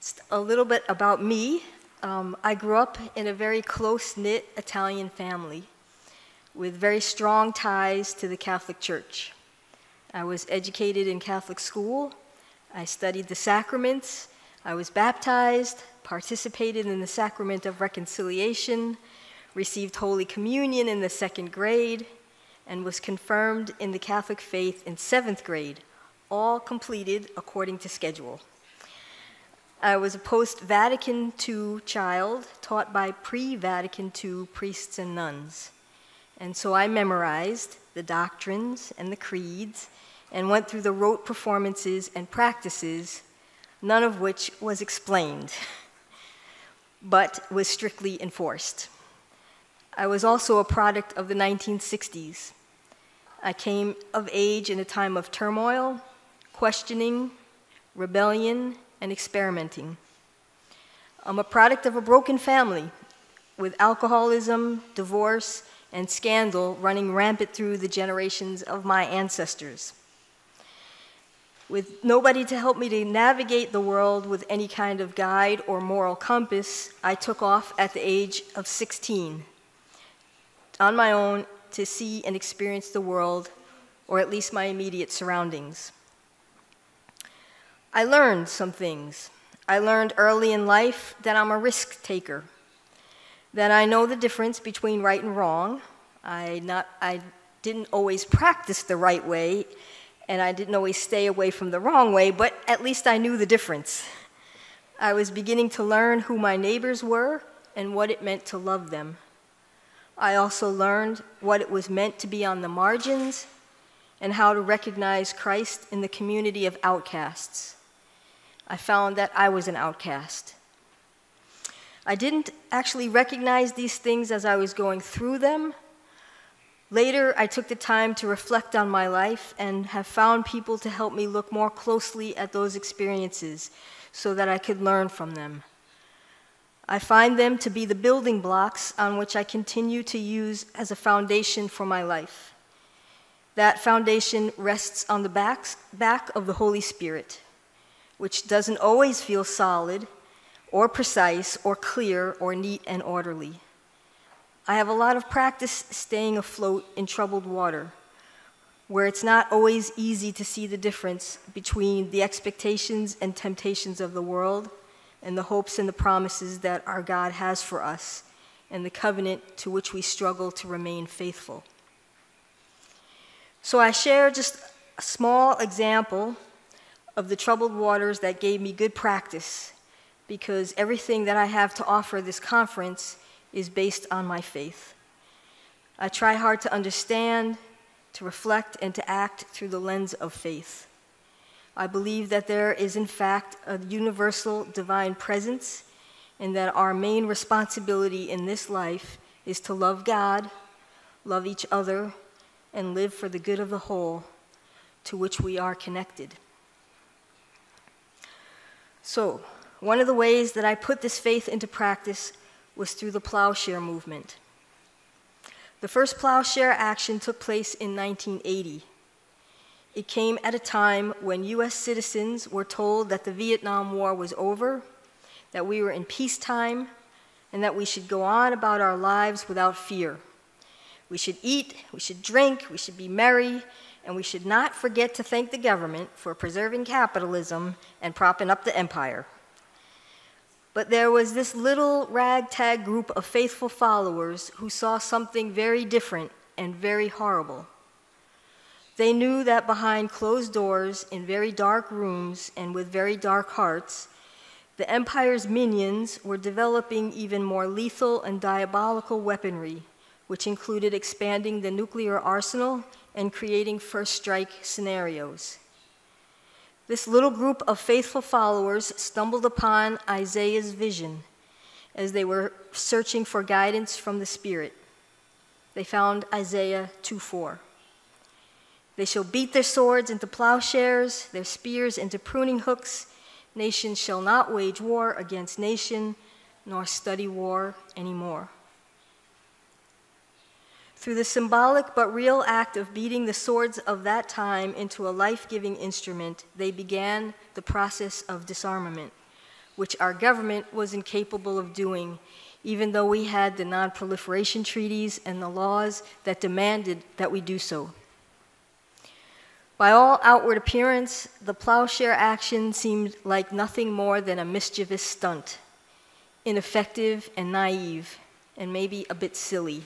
Just a little bit about me. I grew up in a very close-knit Italian family with very strong ties to the Catholic Church. I was educated in Catholic school. I studied the sacraments. I was baptized, participated in the sacrament of reconciliation, received Holy Communion in the 2nd grade, and was confirmed in the Catholic faith in 7th grade, all completed according to schedule. I was a post-Vatican II child taught by pre-Vatican II priests and nuns. And so I memorized the doctrines and the creeds and went through the rote performances and practices, none of which was explained, but was strictly enforced. I was also a product of the 1960s. I came of age in a time of turmoil, questioning, rebellion, and experimenting. I'm a product of a broken family with alcoholism, divorce, and scandal running rampant through the generations of my ancestors. With nobody to help me to navigate the world with any kind of guide or moral compass, I took off at the age of 16 on my own to see and experience the world, or at least my immediate surroundings. I learned some things. I learned early in life that I'm a risk taker, that I know the difference between right and wrong. I didn't always practice the right way, and I didn't always stay away from the wrong way, but at least I knew the difference. I was beginning to learn who my neighbors were and what it meant to love them. I also learned what it was meant to be on the margins and how to recognize Christ in the community of outcasts. I found that I was an outcast. I didn't actually recognize these things as I was going through them. Later, I took the time to reflect on my life and have found people to help me look more closely at those experiences so that I could learn from them. I find them to be the building blocks on which I continue to use as a foundation for my life. That foundation rests on the back of the Holy Spirit, which doesn't always feel solid or precise or clear or neat and orderly. I have a lot of practice staying afloat in troubled water, where it's not always easy to see the difference between the expectations and temptations of the world and the hopes and the promises that our God has for us and the covenant to which we struggle to remain faithful. So I share just a small example of the troubled waters that gave me good practice, because everything that I have to offer this conference is based on my faith. I try hard to understand, to reflect, and to act through the lens of faith. I believe that there is, in fact, a universal divine presence, and that our main responsibility in this life is to love God, love each other, and live for the good of the whole, to which we are connected. So, one of the ways that I put this faith into practice was through the plowshare movement. The first plowshare action took place in 1980. It came at a time when U.S. citizens were told that the Vietnam War was over, that we were in peacetime, and that we should go on about our lives without fear. We should eat, we should drink, we should be merry, and we should not forget to thank the government for preserving capitalism and propping up the empire. But there was this little ragtag group of faithful followers who saw something very different and very horrible. They knew that behind closed doors, in very dark rooms, and with very dark hearts, the empire's minions were developing even more lethal and diabolical weaponry, which included expanding the nuclear arsenal and creating first strike scenarios. This little group of faithful followers stumbled upon Isaiah's vision as they were searching for guidance from the Spirit. They found Isaiah 2:4. They shall beat their swords into plowshares, their spears into pruning hooks. Nation shall not wage war against nation, nor study war anymore. Through the symbolic but real act of beating the swords of that time into a life-giving instrument, they began the process of disarmament, which our government was incapable of doing, even though we had the non-proliferation treaties and the laws that demanded that we do so. By all outward appearance, the plowshare action seemed like nothing more than a mischievous stunt, ineffective and naive, and maybe a bit silly.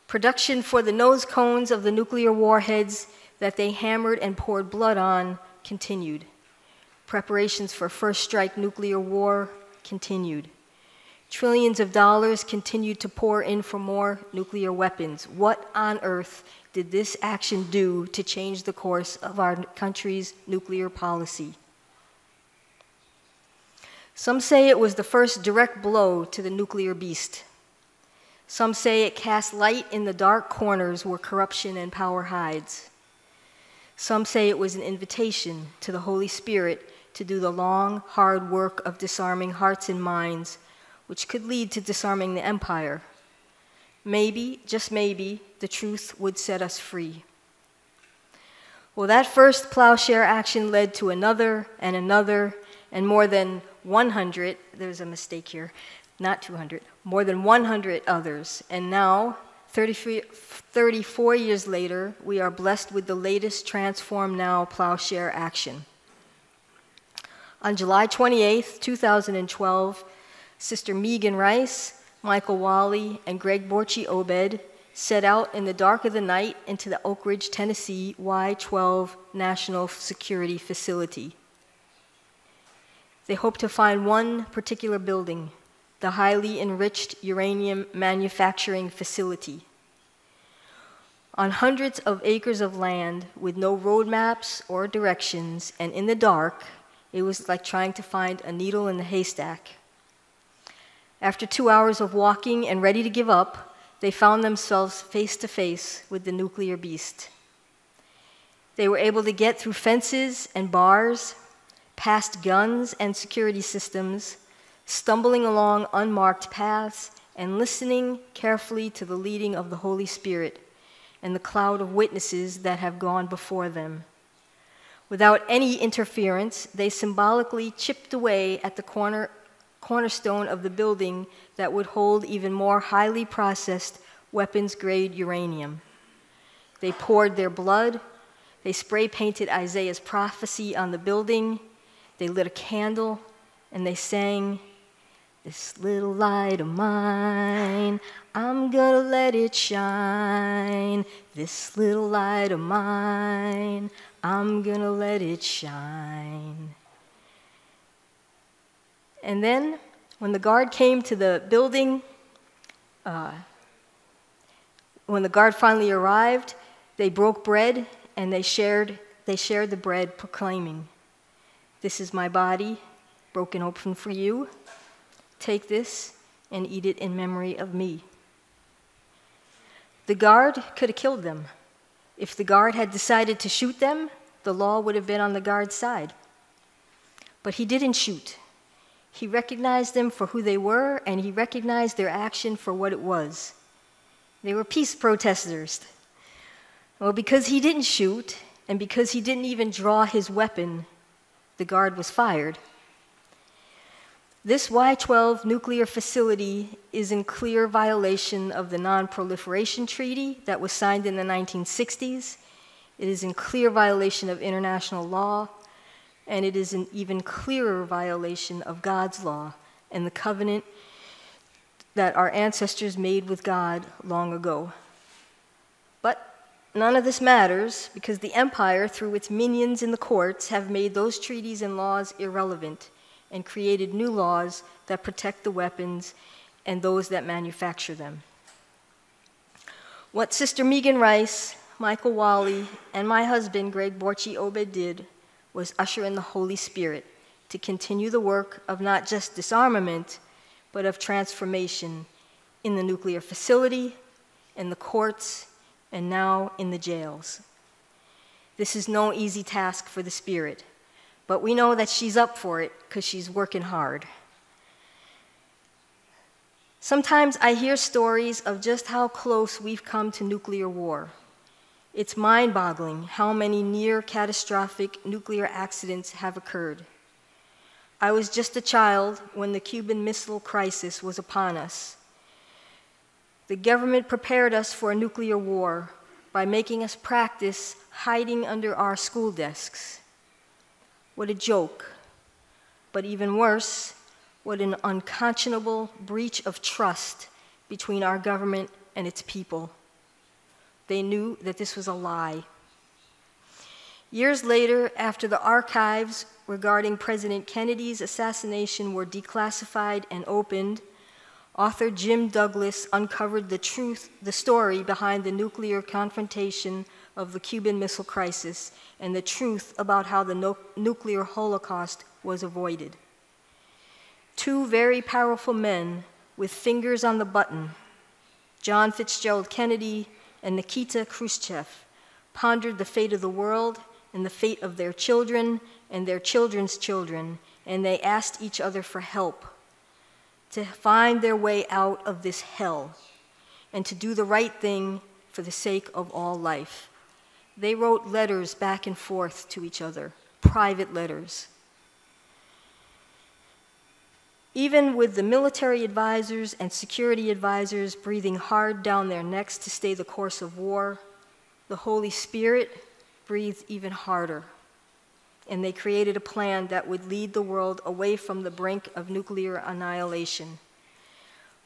Production for the nose cones of the nuclear warheads that they hammered and poured blood on continued. Preparations for first strike nuclear war continued. Trillions of dollars continued to pour in for more nuclear weapons. What on earth did this action do to change the course of our country's nuclear policy? Some say it was the first direct blow to the nuclear beast. Some say it cast light in the dark corners where corruption and power hides. Some say it was an invitation to the Holy Spirit to do the long, hard work of disarming hearts and minds, which could lead to disarming the empire. Maybe, just maybe, the truth would set us free. Well, that first plowshare action led to another, and more than 100, there's a mistake here, not 200, more than 100 others. And now, 34 years later, we are blessed with the latest Transform Now plowshare action. On July 28, 2012, Sister Megan Rice, Michael Wally, and Greg Borchi Obed set out in the dark of the night into the Oak Ridge, Tennessee Y-12 National Security Facility. They hope to find one particular building, the highly enriched uranium manufacturing facility. On hundreds of acres of land with no road maps or directions, and in the dark, it was like trying to find a needle in the haystack. After 2 hours of walking and ready to give up, they found themselves face to face with the nuclear beast. They were able to get through fences and bars, past guns and security systems, stumbling along unmarked paths and listening carefully to the leading of the Holy Spirit and the cloud of witnesses that have gone before them. Without any interference, they symbolically chipped away at the cornerstone of the building that would hold even more highly processed weapons-grade uranium. They poured their blood, they spray-painted Isaiah's prophecy on the building, they lit a candle, and they sang, "This little light of mine, I'm gonna let it shine. This little light of mine, I'm gonna let it shine." And then, when the guard came to the building, when the guard finally arrived, they broke bread and they shared the bread, proclaiming, "This is my body, broken open for you. Take this and eat it in memory of me." The guard could have killed them. If the guard had decided to shoot them, the law would have been on the guard's side. But he didn't shoot. He recognized them for who they were, and he recognized their action for what it was. They were peace protesters. Well, because he didn't shoot, and because he didn't even draw his weapon, the guard was fired. This Y-12 nuclear facility is in clear violation of the Non-Proliferation Treaty that was signed in the 1960s. It is in clear violation of international law, and it is an even clearer violation of God's law and the covenant that our ancestors made with God long ago. But none of this matters because the empire, through its minions in the courts, have made those treaties and laws irrelevant and created new laws that protect the weapons and those that manufacture them. What Sister Megan Rice, Michael Wally, and my husband, Greg Borchi Obed, did was usher in the Holy Spirit to continue the work of not just disarmament, but of transformation in the nuclear facility, in the courts, and now in the jails. This is no easy task for the Spirit, but we know that she's up for it because she's working hard. Sometimes I hear stories of just how close we've come to nuclear war. It's mind-boggling how many near-catastrophic nuclear accidents have occurred. I was just a child when the Cuban Missile Crisis was upon us. The government prepared us for a nuclear war by making us practice hiding under our school desks. What a joke. But even worse, what an unconscionable breach of trust between our government and its people. They knew that this was a lie. Years later, after the archives regarding President Kennedy's assassination were declassified and opened, author Jim Douglas uncovered the story behind the nuclear confrontation of the Cuban Missile Crisis and the truth about how the nuclear holocaust was avoided. Two very powerful men with fingers on the button, John Fitzgerald Kennedy and Nikita Khrushchev, pondered the fate of the world and the fate of their children and their children's children, and they asked each other for help to find their way out of this hell and to do the right thing for the sake of all life. They wrote letters back and forth to each other, private letters. Even with the military advisors and security advisors breathing hard down their necks to stay the course of war, the Holy Spirit breathed even harder. And they created a plan that would lead the world away from the brink of nuclear annihilation.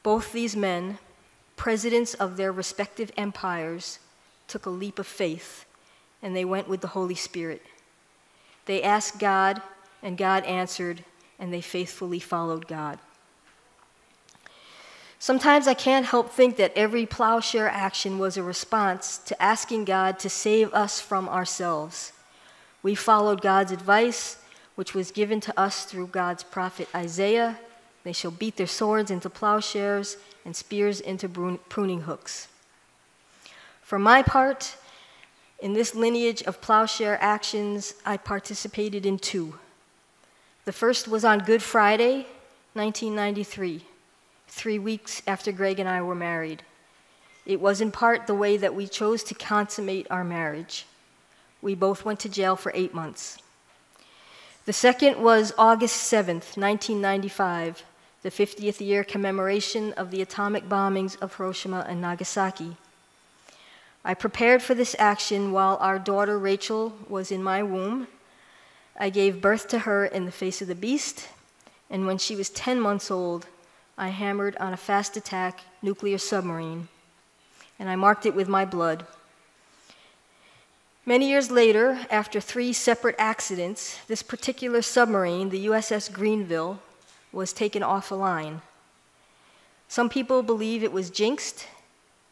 Both these men, presidents of their respective empires, took a leap of faith, and they went with the Holy Spirit. They asked God, and God answered, and they faithfully followed God. Sometimes I can't help think that every plowshare action was a response to asking God to save us from ourselves. We followed God's advice, which was given to us through God's prophet Isaiah. They shall beat their swords into plowshares and spears into pruning hooks. For my part, in this lineage of plowshare actions, I participated in two. The first was on Good Friday, 1993, 3 weeks after Greg and I were married. It was in part the way that we chose to consummate our marriage. We both went to jail for 8 months. The second was August 7th, 1995, the 50th year commemoration of the atomic bombings of Hiroshima and Nagasaki. I prepared for this action while our daughter Rachel was in my womb. I gave birth to her in the face of the beast, and when she was 10 months old, I hammered on a fast attack nuclear submarine, and I marked it with my blood. Many years later, after 3 separate accidents, this particular submarine, the USS Greenville, was taken off a line. Some people believe it was jinxed.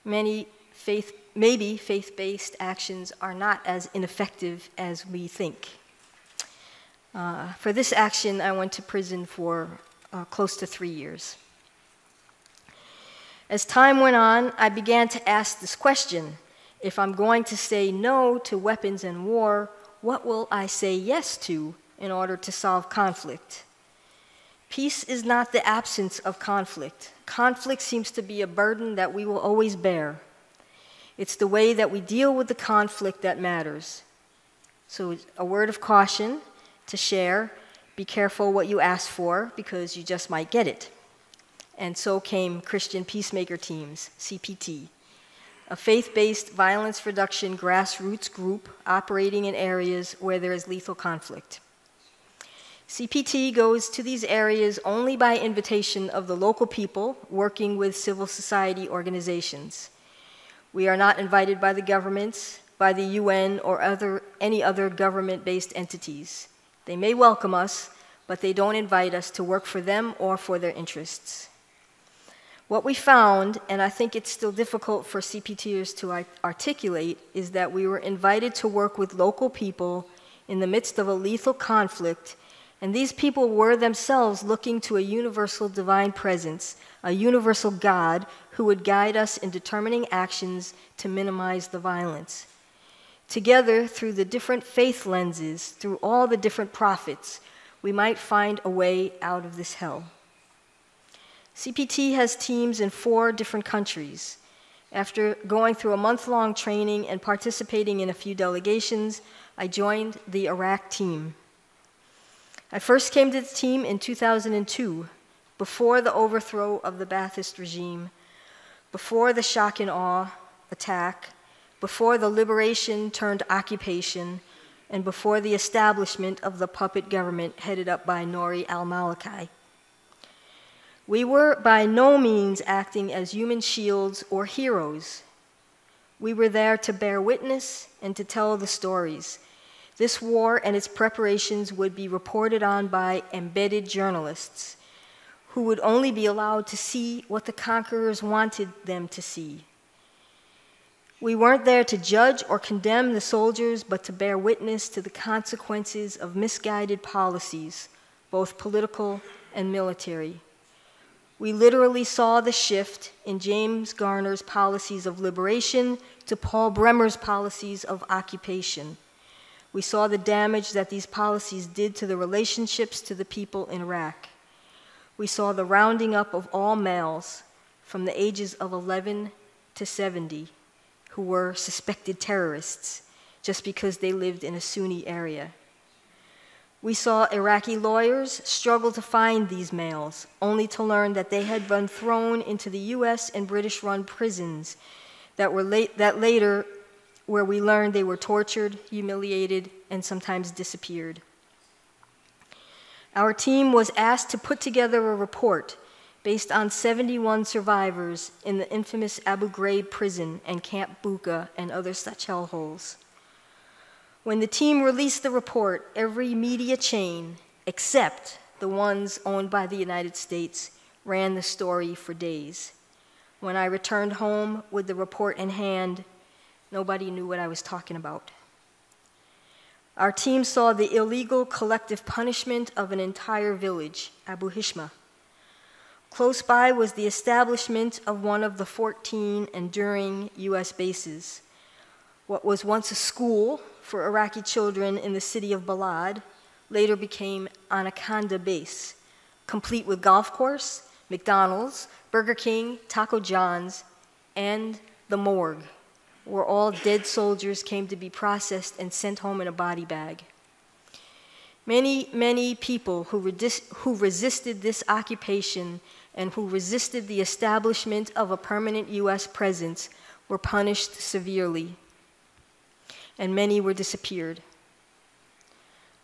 Maybe faith-based actions are not as ineffective as we think. For this action, I went to prison for close to 3 years. As time went on, I began to ask this question: if I'm going to say no to weapons and war, what will I say yes to in order to solve conflict? Peace is not the absence of conflict. Conflict seems to be a burden that we will always bear. It's the way that we deal with the conflict that matters. So a word of caution to share: be careful what you ask for, because you just might get it. And so came Christian Peacemaker Teams, CPT, a faith-based violence reduction grassroots group operating in areas where there is lethal conflict. CPT goes to these areas only by invitation of the local people working with civil society organizations. We are not invited by the governments, by the UN, or any other government-based entities. They may welcome us, but they don't invite us to work for them or for their interests. What we found, and I think it's still difficult for CPTers to articulate, is that we were invited to work with local people in the midst of a lethal conflict, and these people were themselves looking to a universal divine presence, a universal God who would guide us in determining actions to minimize the violence. Together, through the different faith lenses, through all the different prophets, we might find a way out of this hell. CPT has teams in 4 different countries. After going through a month-long training and participating in a few delegations, I joined the Iraq team. I first came to the team in 2002, before the overthrow of the Ba'athist regime, before the shock and awe attack, before the liberation turned occupation, and before the establishment of the puppet government headed up by Nouri al-Maliki. We were by no means acting as human shields or heroes. We were there to bear witness and to tell the stories. This war and its preparations would be reported on by embedded journalists who would only be allowed to see what the conquerors wanted them to see. We weren't there to judge or condemn the soldiers, but to bear witness to the consequences of misguided policies, both political and military. We literally saw the shift in James Garner's policies of liberation to Paul Bremer's policies of occupation. We saw the damage that these policies did to the relationships to the people in Iraq. We saw the rounding up of all males from the ages of 11 to 70 who were suspected terrorists just because they lived in a Sunni area. We saw Iraqi lawyers struggle to find these males, only to learn that they had been thrown into the US and British-run prisons that later, where we learned they were tortured, humiliated, and sometimes disappeared. Our team was asked to put together a report based on 71 survivors in the infamous Abu Ghraib prison and Camp Bucca and other such hellholes. When the team released the report, every media chain, except the ones owned by the United States, ran the story for days. When I returned home with the report in hand, nobody knew what I was talking about. Our team saw the illegal collective punishment of an entire village, Abu Hishma. Close by was the establishment of one of the 14 enduring US bases. What was once a school for Iraqi children in the city of Balad later became Anaconda Base, complete with golf course, McDonald's, Burger King, Taco John's, and the morgue, where all dead soldiers came to be processed and sent home in a body bag. Many people who resisted this occupation and who resisted the establishment of a permanent US presence were punished severely, and many were disappeared.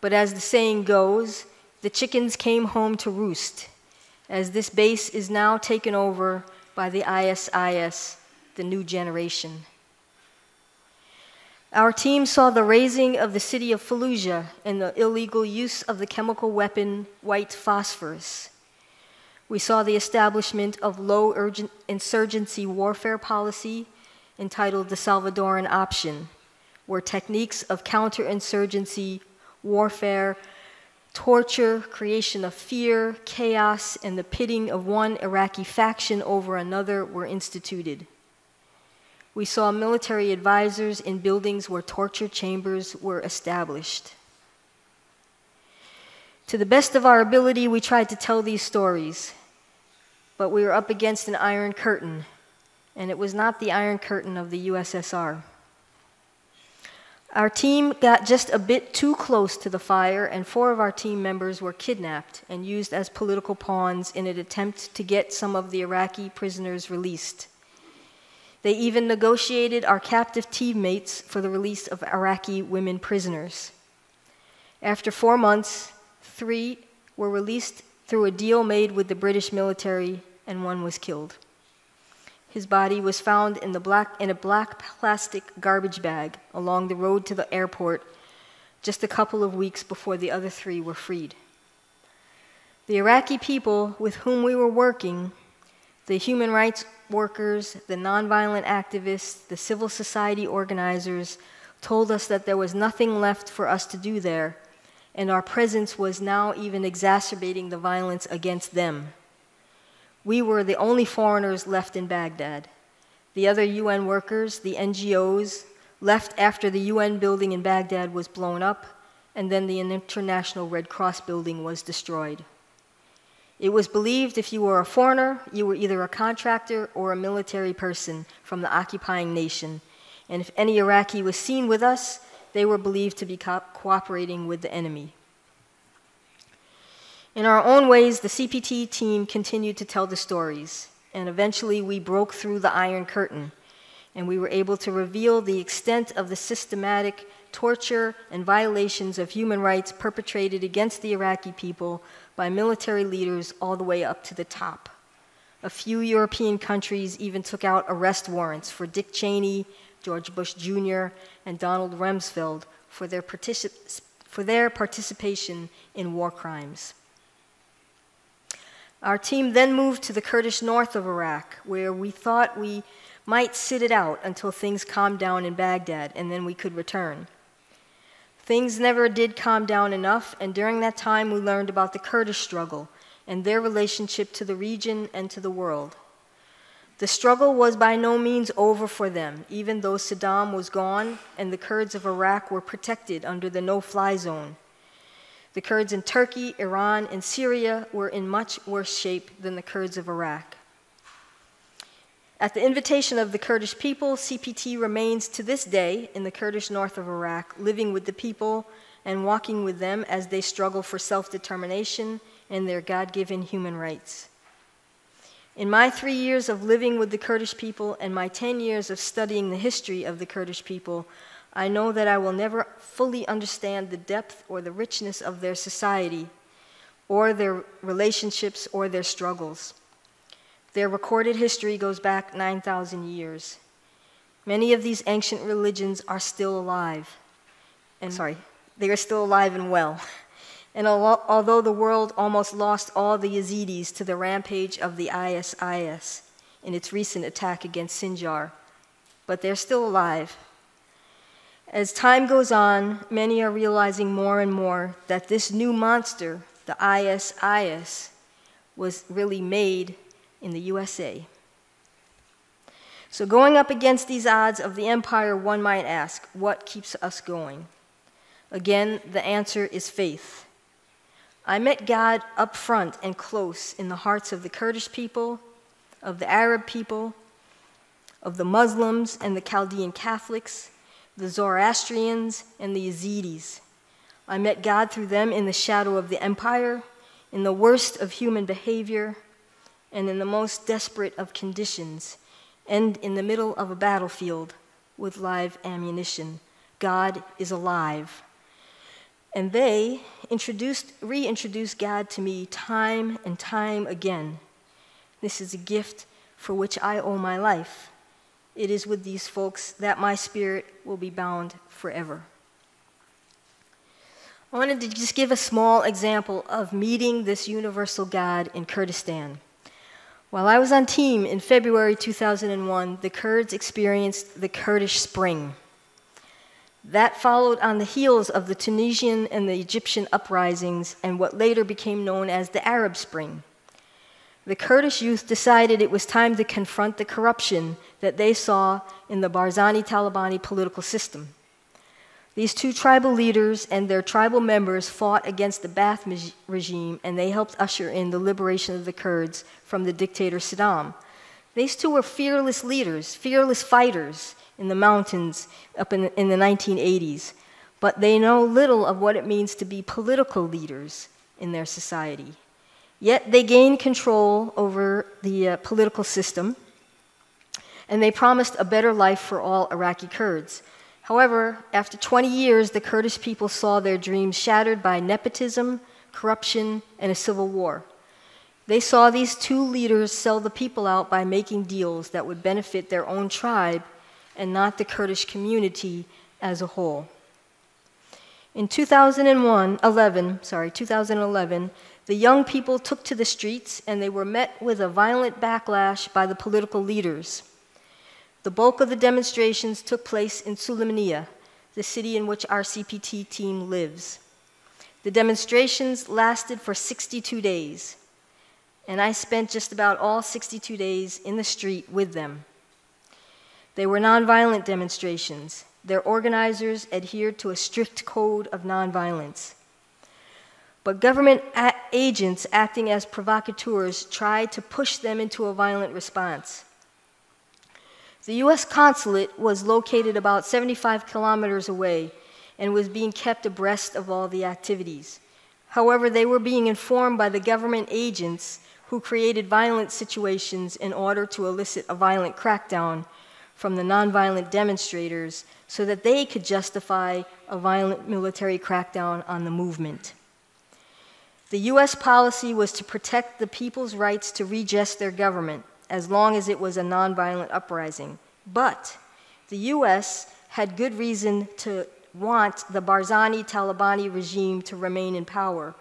But as the saying goes, the chickens came home to roost, as this base is now taken over by the ISIS, the new generation. Our team saw the razing of the city of Fallujah and the illegal use of the chemical weapon white phosphorus. We saw the establishment of low insurgency warfare policy entitled the Salvadoran Option, where techniques of counterinsurgency warfare, torture, creation of fear, chaos, and the pitting of one Iraqi faction over another were instituted. We saw military advisors in buildings where torture chambers were established. To the best of our ability, we tried to tell these stories, but we were up against an iron curtain, and it was not the Iron Curtain of the USSR. Our team got just a bit too close to the fire, and 4 of our team members were kidnapped and used as political pawns in an attempt to get some of the Iraqi prisoners released. They even negotiated our captive teammates for the release of Iraqi women prisoners. After 4 months, 3 were released through a deal made with the British military, and 1 was killed. His body was found in a black plastic garbage bag along the road to the airport just a couple of weeks before the other 3 were freed. The Iraqi people with whom we were working, the human rights workers, the nonviolent activists, the civil society organizers, told us that there was nothing left for us to do there, and our presence was now even exacerbating the violence against them. We were the only foreigners left in Baghdad. The other UN workers, the NGOs, left after the UN building in Baghdad was blown up, and then the International Red Cross building was destroyed. It was believed if you were a foreigner, you were either a contractor or a military person from the occupying nation, and if any Iraqi was seen with us, they were believed to be cooperating with the enemy. In our own ways, the CPT team continued to tell the stories, and eventually we broke through the Iron Curtain, and we were able to reveal the extent of the systematic torture and violations of human rights perpetrated against the Iraqi people by military leaders all the way up to the top. A few European countries even took out arrest warrants for Dick Cheney, George Bush Jr., and Donald Rumsfeld for their participation in war crimes. Our team then moved to the Kurdish north of Iraq, where we thought we might sit it out until things calmed down in Baghdad, and then we could return. Things never did calm down enough, and during that time we learned about the Kurdish struggle and their relationship to the region and to the world. The struggle was by no means over for them, even though Saddam was gone and the Kurds of Iraq were protected under the no-fly zone. The Kurds in Turkey, Iran, and Syria were in much worse shape than the Kurds of Iraq. At the invitation of the Kurdish people, CPT remains to this day in the Kurdish north of Iraq, living with the people and walking with them as they struggle for self-determination and their God-given human rights. In my 3 years of living with the Kurdish people and my 10 years of studying the history of the Kurdish people, I know that I will never fully understand the depth or the richness of their society, or their relationships, or their struggles. Their recorded history goes back 9,000 years. Many of these ancient religions are still alive. They are still alive and well. And although the world almost lost all the Yazidis to the rampage of the ISIS in its recent attack against Sinjar, but they're still alive. As time goes on, many are realizing more and more that this new monster, the ISIS, was really made in the USA. So going up against these odds of the empire, one might ask, what keeps us going? Again, the answer is faith. I met God up front and close in the hearts of the Kurdish people, of the Arab people, of the Muslims and the Chaldean Catholics, the Zoroastrians and the Yazidis. I met God through them in the shadow of the empire, in the worst of human behavior, and in the most desperate of conditions, and in the middle of a battlefield with live ammunition. God is alive. And they reintroduced God to me time and time again. This is a gift for which I owe my life. It is with these folks that my spirit will be bound forever. I wanted to just give a small example of meeting this universal God in Kurdistan. While I was on team in February 2001, the Kurds experienced the Kurdish Spring. That followed on the heels of the Tunisian and the Egyptian uprisings and what later became known as the Arab Spring. The Kurdish youth decided it was time to confront the corruption that they saw in the Barzani-Talabani political system. These two tribal leaders and their tribal members fought against the Ba'ath regime, and they helped usher in the liberation of the Kurds from the dictator Saddam. These two were fearless leaders, fearless fighters in the mountains up in the 1980s, but they know little of what it means to be political leaders in their society. Yet they gained control over the political system, and they promised a better life for all Iraqi Kurds. However, after 20 years, the Kurdish people saw their dreams shattered by nepotism, corruption, and a civil war. They saw these two leaders sell the people out by making deals that would benefit their own tribe and not the Kurdish community as a whole. In 2011, the young people took to the streets, and they were met with a violent backlash by the political leaders. The bulk of the demonstrations took place in Sulaymaniyah, the city in which our CPT team lives. The demonstrations lasted for 62 days, and I spent just about all 62 days in the street with them. They were nonviolent demonstrations. Their organizers adhered to a strict code of nonviolence. But government agents acting as provocateurs tried to push them into a violent response. The U.S. consulate was located about 75 kilometers away and was being kept abreast of all the activities. However, they were being informed by the government agents who created violent situations in order to elicit a violent crackdown from the nonviolent demonstrators so that they could justify a violent military crackdown on the movement. The U.S. policy was to protect the people's rights to redress their government as long as it was a nonviolent uprising. But the U.S. had good reason to want the Barzani-Talabani regime to remain in power,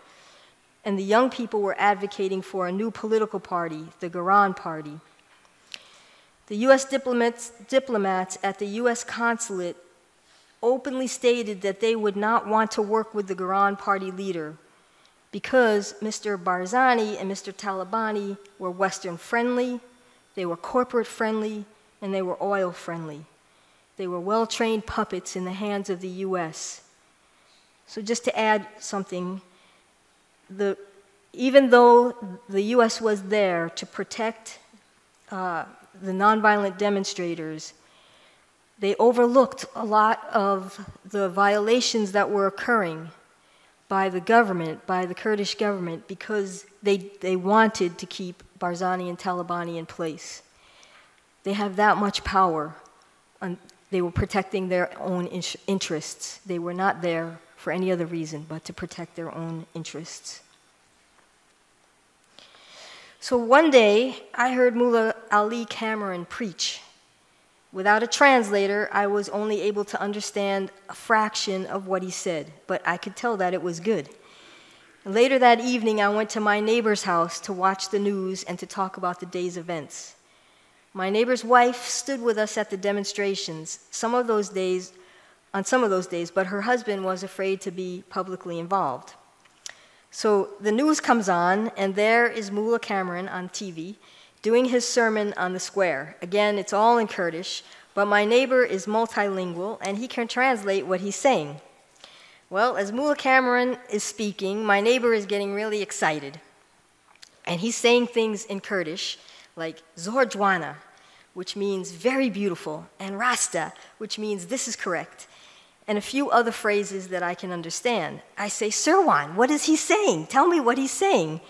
and the young people were advocating for a new political party, the Garan Party. The U.S. diplomats at the U.S. consulate openly stated that they would not want to work with the Garan Party leader because Mr. Barzani and Mr. Talabani were Western-friendly, they were corporate-friendly, and they were oil-friendly. They were well-trained puppets in the hands of the U.S. So just to add something, even though the U.S. was there to protect the nonviolent demonstrators, they overlooked a lot of the violations that were occurring by the government, by the Kurdish government, because they wanted to keep Barzani and Talabani in place. They have that much power. They were protecting their own interests. They were not there for any other reason but to protect their own interests. So one day, I heard Mullah Ali Cameron preach. Without a translator, I was only able to understand a fraction of what he said, but I could tell that it was good. Later that evening, I went to my neighbor's house to watch the news and to talk about the day's events. My neighbor's wife stood with us at the demonstrations on some of those days, but her husband was afraid to be publicly involved. So the news comes on, and there is Mullah Cameron on TV doing his sermon on the square. Again, it's all in Kurdish, but my neighbor is multilingual, and he can translate what he's saying. Well, as Mullah Cameron is speaking, my neighbor is getting really excited. And he's saying things in Kurdish, like Zorjwana, which means very beautiful, and Rasta, which means this is correct, and a few other phrases that I can understand. I say, Sirwan, what is he saying? Tell me what he's saying.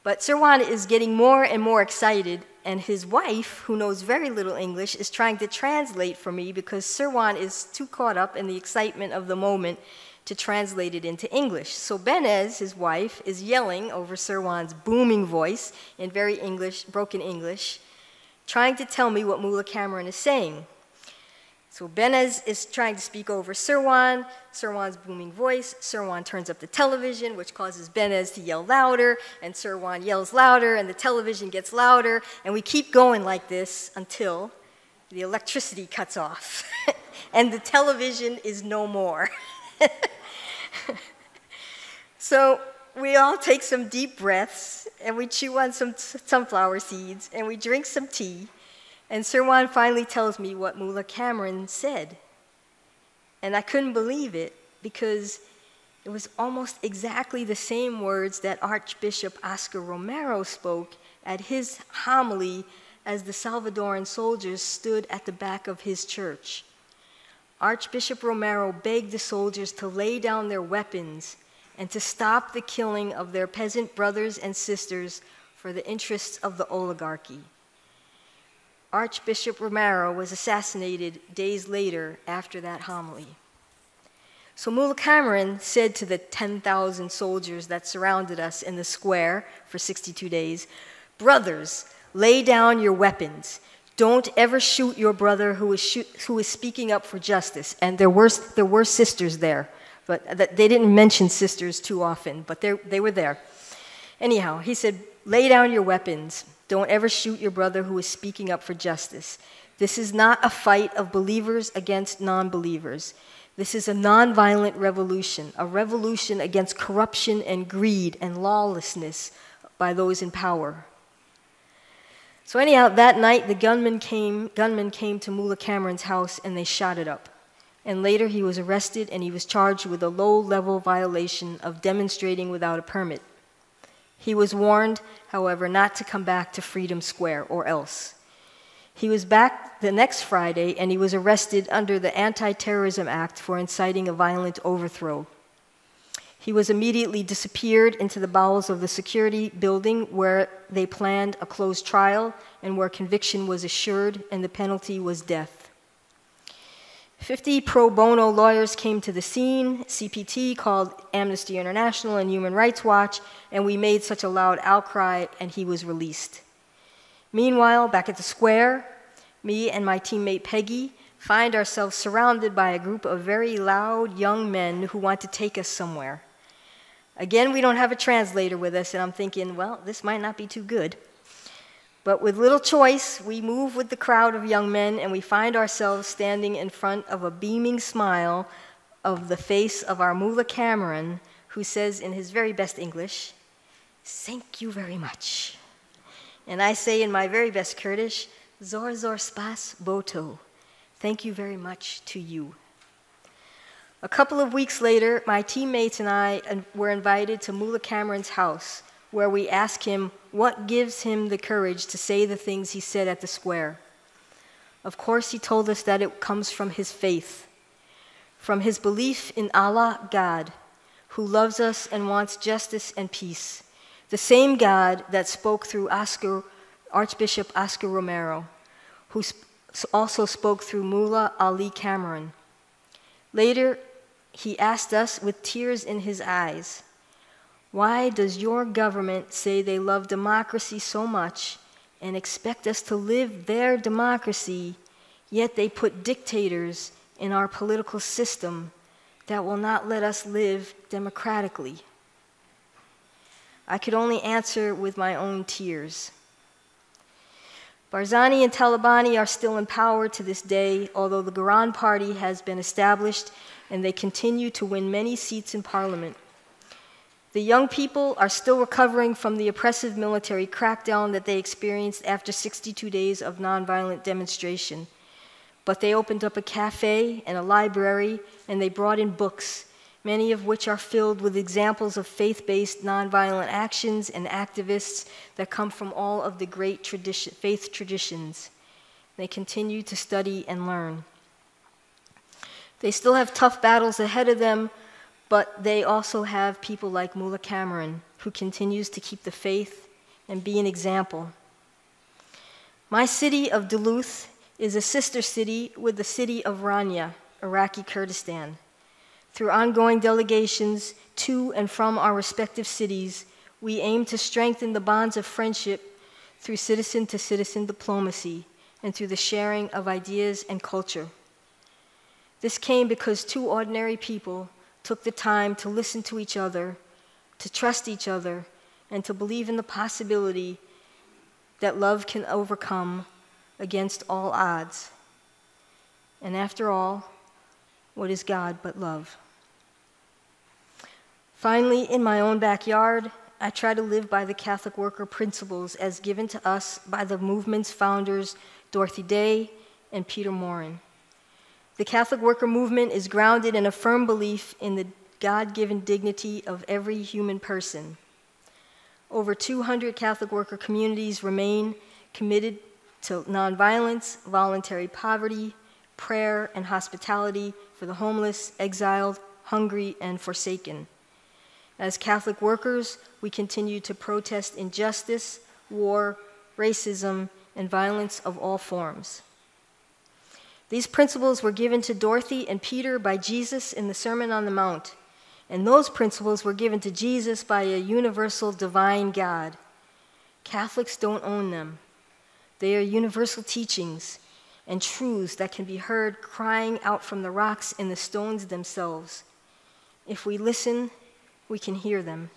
But Sirwan is getting more and more excited, and his wife, who knows very little English, is trying to translate for me because Sirwan is too caught up in the excitement of the moment to translate it into English. So Benez, his wife, is yelling over Sirwan's booming voice in very broken English, trying to tell me what Mullah Cameron is saying. So Benez is trying to speak over Sirwan, Sirwan's booming voice. Sirwan turns up the television, which causes Benez to yell louder, and Sirwan yells louder, and the television gets louder, and we keep going like this until the electricity cuts off, and the television is no more. So we all take some deep breaths, and we chew on some sunflower seeds, and we drink some tea, and Sirwan finally tells me what Mullah Cameron said. And I couldn't believe it, because it was almost exactly the same words that Archbishop Oscar Romero spoke at his homily as the Salvadoran soldiers stood at the back of his church. Archbishop Romero begged the soldiers to lay down their weapons and to stop the killing of their peasant brothers and sisters for the interests of the oligarchy. Archbishop Romero was assassinated days later after that homily. So Mullah Cameron said to the 10,000 soldiers that surrounded us in the square for 62 days, "Brothers, lay down your weapons. Don't ever shoot your brother who is speaking up for justice." And there were sisters there, but they didn't mention sisters too often, but they were there. Anyhow, he said, "Lay down your weapons. Don't ever shoot your brother who is speaking up for justice. This is not a fight of believers against non-believers. This is a nonviolent revolution, a revolution against corruption and greed and lawlessness by those in power." So anyhow, that night, the gunmen came to Mullah Cameron's house, and they shot it up. And later, he was arrested, and he was charged with a low-level violation of demonstrating without a permit. He was warned, however, not to come back to Freedom Square, or else. He was back the next Friday, and he was arrested under the Anti-Terrorism Act for inciting a violent overthrow. He was immediately disappeared into the bowels of the security building where they planned a closed trial and where conviction was assured and the penalty was death. 50 pro bono lawyers came to the scene. CPT called Amnesty International and Human Rights Watch, and we made such a loud outcry, and he was released. Meanwhile, back at the square, me and my teammate Peggy find ourselves surrounded by a group of very loud young men who want to take us somewhere. Again, we don't have a translator with us, and I'm thinking, well, this might not be too good. But with little choice, we move with the crowd of young men, and we find ourselves standing in front of a beaming smile of the face of our Mullah Cameron, who says in his very best English, "Thank you very much." And I say in my very best Kurdish, "Zor zor spas boto." Thank you very much to you. A couple of weeks later, my teammates and I were invited to Mullah Cameron's house, where we asked him what gives him the courage to say the things he said at the square. Of course, he told us that it comes from his faith, from his belief in Allah, God, who loves us and wants justice and peace, the same God that spoke through Archbishop Oscar Romero, who also spoke through Mullah Ali Cameron. Later, he asked us with tears in his eyes, "Why does your government say they love democracy so much and expect us to live their democracy, yet they put dictators in our political system that will not let us live democratically?" I could only answer with my own tears. Barzani and Talabani are still in power to this day, although the Quran Party has been established and they continue to win many seats in parliament. The young people are still recovering from the oppressive military crackdown that they experienced after 62 days of nonviolent demonstration. But they opened up a cafe and a library, and they brought in books, many of which are filled with examples of faith-based nonviolent actions and activists that come from all of the great faith traditions. They continue to study and learn. They still have tough battles ahead of them, but they also have people like Mullah Cameron, who continues to keep the faith and be an example. My city of Duluth is a sister city with the city of Rania, Iraqi Kurdistan. Through ongoing delegations to and from our respective cities, we aim to strengthen the bonds of friendship through citizen-to-citizen diplomacy and through the sharing of ideas and culture. This came because two ordinary people took the time to listen to each other, to trust each other, and to believe in the possibility that love can overcome against all odds. And after all, what is God but love? Finally, in my own backyard, I try to live by the Catholic worker principles as given to us by the movement's founders, Dorothy Day and Peter Morin. The Catholic worker movement is grounded in a firm belief in the God-given dignity of every human person. Over 200 Catholic worker communities remain committed to nonviolence, voluntary poverty, prayer, and hospitality for the homeless, exiled, hungry, and forsaken. As Catholic workers, we continue to protest injustice, war, racism, and violence of all forms. These principles were given to Dorothy and Peter by Jesus in the Sermon on the Mount, and those principles were given to Jesus by a universal divine God. Catholics don't own them. They are universal teachings and truths that can be heard crying out from the rocks and the stones themselves. If we listen, we can hear them.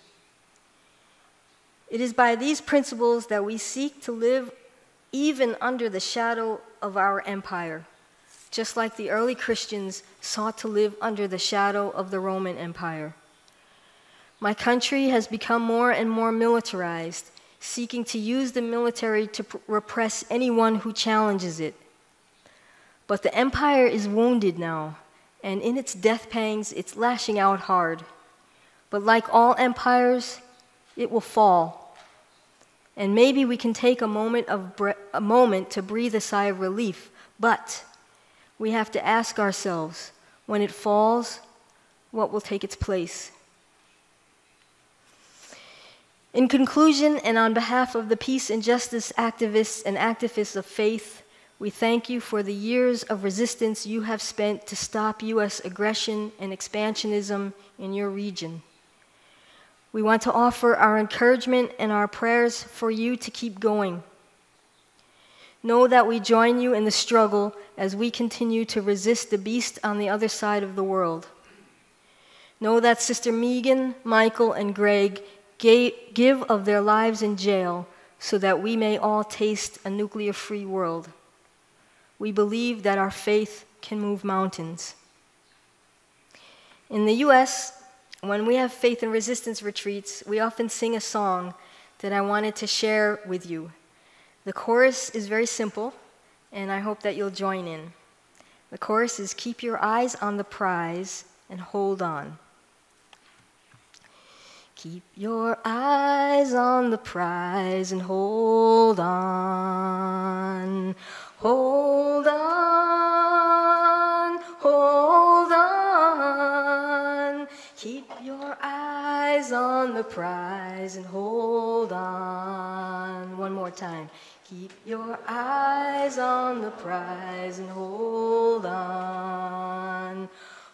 It is by these principles that we seek to live even under the shadow of our empire, just like the early Christians sought to live under the shadow of the Roman Empire. My country has become more and more militarized, seeking to use the military to repress anyone who challenges it. But the empire is wounded now, and in its death pangs, it's lashing out hard. But like all empires, it will fall. And maybe we can take a moment to breathe a sigh of relief, but we have to ask ourselves, when it falls, what will take its place? In conclusion, and on behalf of the peace and justice activists and activists of faith, we thank you for the years of resistance you have spent to stop U.S. aggression and expansionism in your region. We want to offer our encouragement and our prayers for you to keep going. Know that we join you in the struggle as we continue to resist the beast on the other side of the world. Know that Sister Megan, Michael, and Greg give of their lives in jail so that we may all taste a nuclear-free world. We believe that our faith can move mountains. In the U.S., when we have faith and resistance retreats, we often sing a song that I wanted to share with you. The chorus is very simple, and I hope that you'll join in. The chorus is, "Keep your eyes on the prize and hold on." Keep your eyes on the prize and hold on. Hold on, hold on. Keep your eyes on the prize and hold on. One more time. Keep your eyes on the prize and hold on.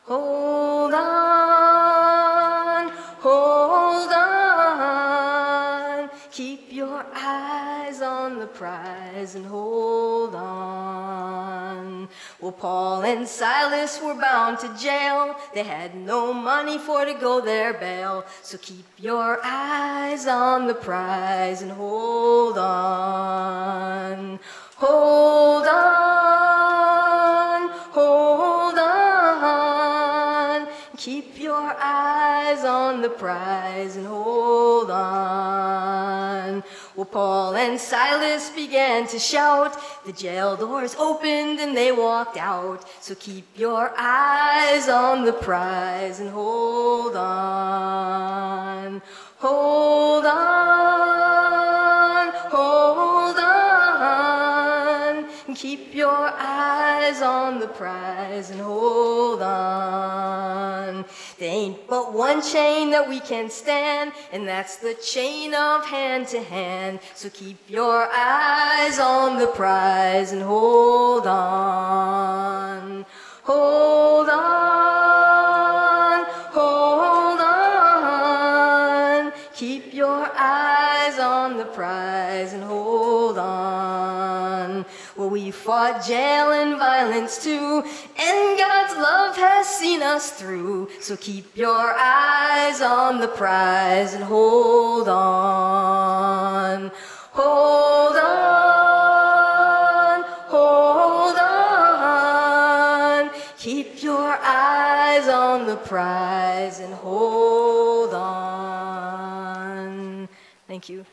Hold on, hold on. Keep your eyes on the prize and hold on. Well, Paul and Silas were bound to jail. They had no money for to go their bail. So keep your eyes on the prize and hold on. Hold on, hold on. Keep your eyes on the prize and hold on. Well, Paul and Silas began to shout. The jail doors opened and they walked out. So keep your eyes on the prize and hold on. Hold on, hold on. Keep your eyes on the prize and hold on. There ain't but one chain that we can stand, and that's the chain of hand to hand. So keep your eyes on the prize and hold on. Hold on, hold on. Keep your eyes on the prize and hold on. Well, we fought jail and violence too, and God's love has seen us through. So keep your eyes on the prize and hold on. Hold on, hold on. Keep your eyes on the prize and hold on. Thank you.